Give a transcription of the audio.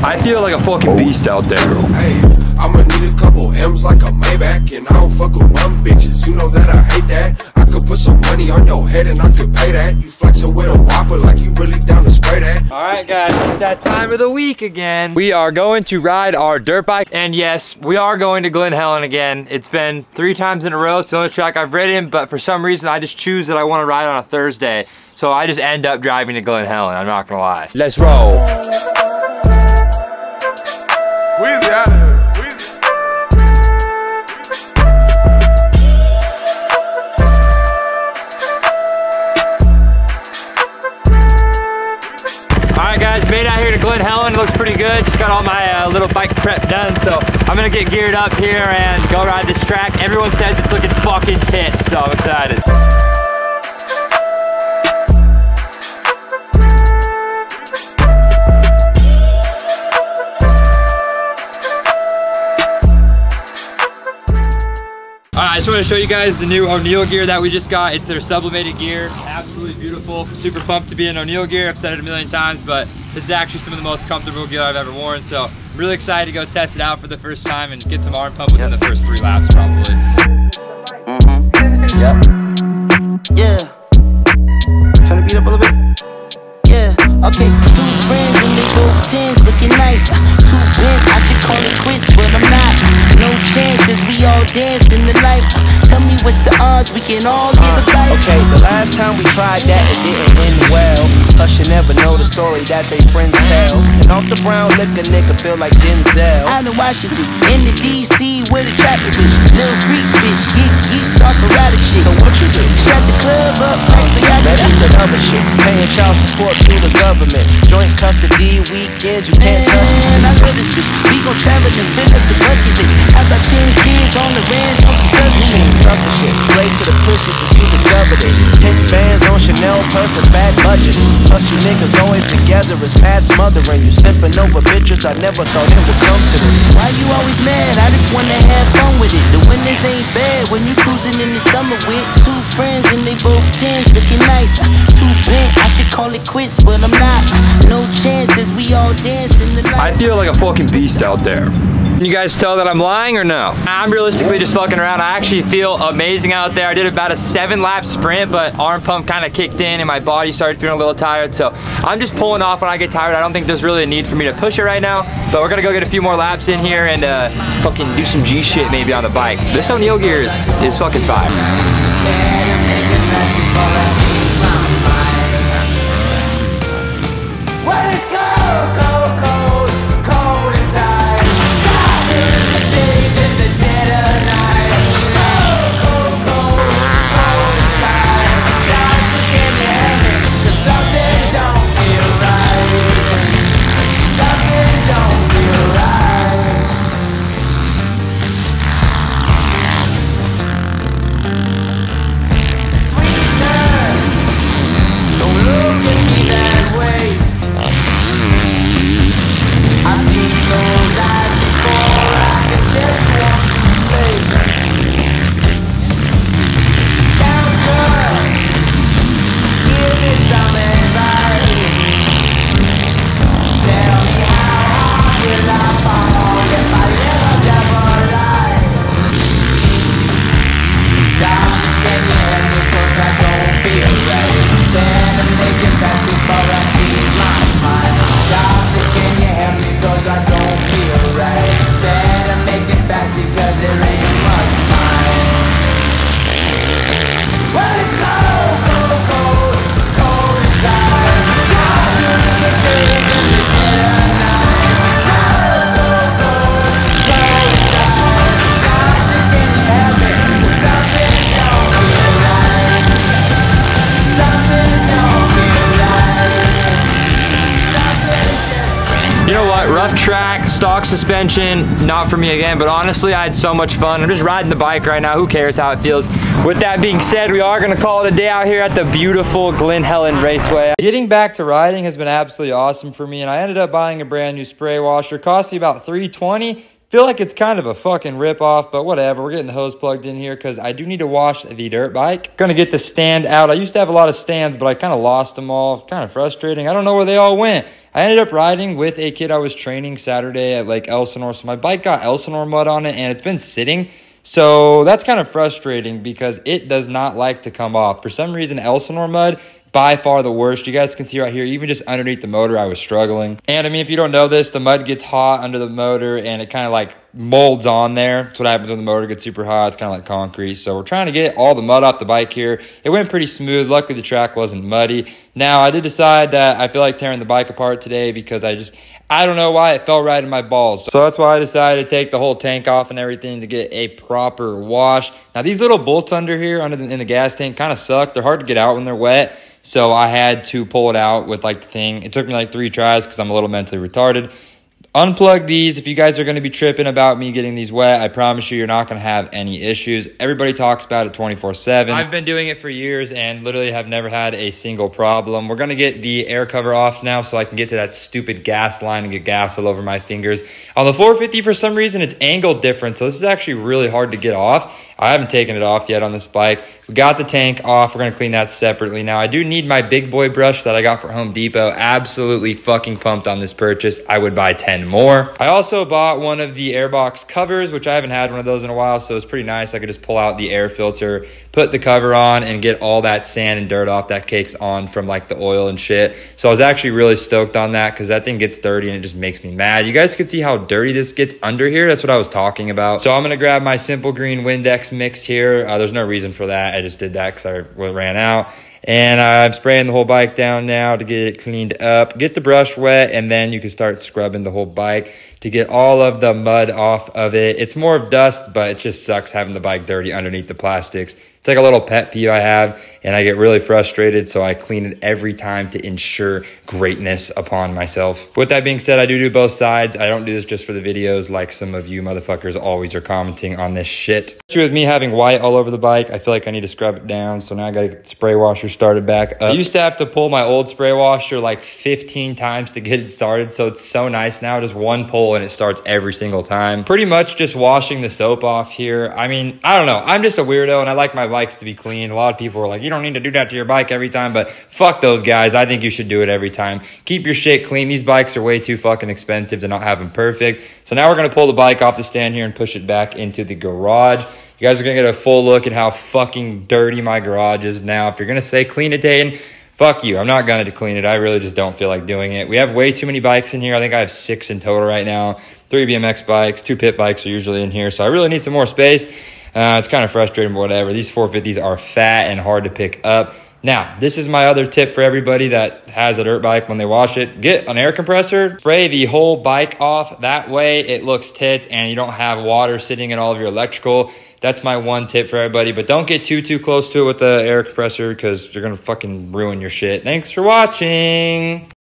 I feel like a fucking beast out there. Hey, I'ma need a couple M's like a Maybach, and I don't fuck with bum bitches. You know that I hate that. I could put some money on your head and I could pay that. You flexing with a whopper like you really down to spray that. All right, guys, it's that time of the week again. We are going to ride our dirt bike, and yes, we are going to Glen Helen again. It's been 3 times in a row. It's the only track I've ridden, but for some reason I just choose that I want to ride on a Thursday. So I just end up driving to Glen Helen, I'm not gonna lie. Let's roll. Weezy out of here. Weezy. Alright guys, made out here to Glen Helen. It looks pretty good. Just got all my little bike prep done. So I'm gonna get geared up here and go ride this track. Everyone says it's looking fucking tits, so I'm excited. Alright, I just want to show you guys the new O'Neill gear that we just got. It's their sublimated gear. Absolutely beautiful. Super pumped to be in O'Neill gear. I've said it a million times, but this is actually some of the most comfortable gear I've ever worn. So I'm really excited to go test it out for the first time and get some arm pump within the first 3 laps probably. Yep. Yeah. Turn the beat up a little bit. Yeah. Okay, 2 friends and they both 10s looking nice. 2 bent, I should call it quits, but I'm not. No chances, we all dance in the light. Tell me what's the odds, we can all get a bite. Okay, the last time we tried that, it didn't end well. Plus you never know the story that they friends tell. And off the brown liquor, nigga feel like Denzel. Out in Washington, in the DC, with a trapper bitch. Little freak bitch, geek off erratic shit. So what you do? Shut the club up, actually I bet that's another shit. Paying child support through the government. Joint custody weekends, you can't touch me. And I love this bitch, we gon' travel and fill up the bucket list. I got 10 kids on the ranch on some southern shit. Something shit, slave to the pussy since you discovered it. 10 bands on Chanel purse, that's bad budget. Plus you niggas always together, it's mad smothering. You sipping over bitches, I never thought it would come to this. Why you always mad? I just wanna have fun with it. The winters ain't bad when you cruising in the summer with 2 friends and they both 10s looking nice. 2 bent, I should call it quits, but I'm not. No chances, we all dance in the light. I feel like a fucking beast out there. Can you guys tell that I'm lying or no? I'm realistically just fucking around. I actually feel amazing out there. I did about a 7-lap sprint, but arm pump kind of kicked in and my body started feeling a little tired. So I'm just pulling off when I get tired. I don't think there's really a need for me to push it right now, but we're gonna go get a few more laps in here and fucking do some G shit maybe on the bike. This O'Neill gear is fucking fire. Rough track, stock suspension, not for me again, but honestly, I had so much fun. I'm just riding the bike right now. Who cares how it feels? With that being said, we are gonna call it a day out here at the beautiful Glen Helen Raceway. Getting back to riding has been absolutely awesome for me, and I ended up buying a brand new spray washer. Cost me about $320. Feel like it's kind of a fucking ripoff, but whatever. We're getting the hose plugged in here because I do need to wash the dirt bike. Gonna get the stand out. I used to have a lot of stands, but I kind of lost them all. Kind of frustrating. I don't know where they all went. I ended up riding with a kid I was training Saturday at Lake Elsinore. So my bike got Elsinore mud on it, and it's been sitting. So that's kind of frustrating because it does not like to come off. For some reason, Elsinore mud, by far the worst. You guys can see right here, even just underneath the motor, I was struggling. And I mean, if you don't know this, the mud gets hot under the motor and it kind of like molds on there. That's what happens when the motor gets super hot. It's kind of like concrete. So we're trying to get all the mud off the bike here. It went pretty smooth. Luckily, the track wasn't muddy. Now, I did decide that I feel like tearing the bike apart today because I don't know why it fell right in my balls. So that's why I decided to take the whole tank off and everything to get a proper wash. Now, these little bolts under here in the gas tank kind of suck. They're hard to get out when they're wet. So I had to pull it out with like the thing. It took me like 3 tries because I'm a little mentally retarded. Unplug these. If you guys are going to be tripping about me getting these wet, I promise you're not going to have any issues. Everybody talks about it 24/7. I've been doing it for years and literally have never had a single problem. We're going to get the air cover off now so I can get to that stupid gas line and get gas all over my fingers. On the 450, for some reason, it's angled different, so this is actually really hard to get off. I haven't taken it off yet on this bike. We got the tank off. We're going to clean that separately. Now, I do need my big boy brush that I got for Home Depot. Absolutely fucking pumped on this purchase. I would buy 10 more. I also bought one of the airbox covers, which I haven't had one of those in a while, so it's pretty nice. I could just pull out the air filter, put the cover on, and get all that sand and dirt off that cakes on from like the oil and shit. So I was actually really stoked on that because that thing gets dirty and it just makes me mad. You guys can see how dirty this gets under here. That's what I was talking about. So I'm going to grab my Simple Green Windex mix here. There's no reason for that. I just did that because I ran out. And I'm spraying the whole bike down now to get it cleaned up. Get the brush wet, and then you can start scrubbing the whole bike to get all of the mud off of it. It's more of dust, but it just sucks having the bike dirty underneath the plastics. It's like a little pet peeve I have, and I get really frustrated, so I clean it every time to ensure greatness upon myself. With that being said, I do both sides. I don't do this just for the videos like some of you motherfuckers always are commenting on this shit. With me having white all over the bike, I feel like I need to scrub it down, so now I gotta get the spray washer started back up. I used to have to pull my old spray washer like 15 times to get it started, so it's so nice now. Just one pull and it starts every single time. Pretty much just washing the soap off here. I mean, I don't know. I'm just a weirdo and I like my bikes to be clean. A lot of people are like, you don't need to do that to your bike every time, but fuck those guys. I think you should do it every time. Keep your shit clean. These bikes are way too fucking expensive to not have them perfect. So now we're going to pull the bike off the stand here and push it back into the garage. You guys are going to get a full look at how fucking dirty my garage is now. If you're going to say clean it, Dayton, fuck you. I'm not going to clean it. I really just don't feel like doing it. We have way too many bikes in here. I think I have 6 in total right now. 3 BMX bikes, 2 pit bikes are usually in here. So I really need some more space. It's kind of frustrating, but whatever. These 450s are fat and hard to pick up. Now, this is my other tip for everybody that has a dirt bike when they wash it. Get an air compressor, spray the whole bike off. That way it looks tits and you don't have water sitting in all of your electrical. That's my one tip for everybody, but don't get too close to it with the air compressor because you're going to fucking ruin your shit. Thanks for watching.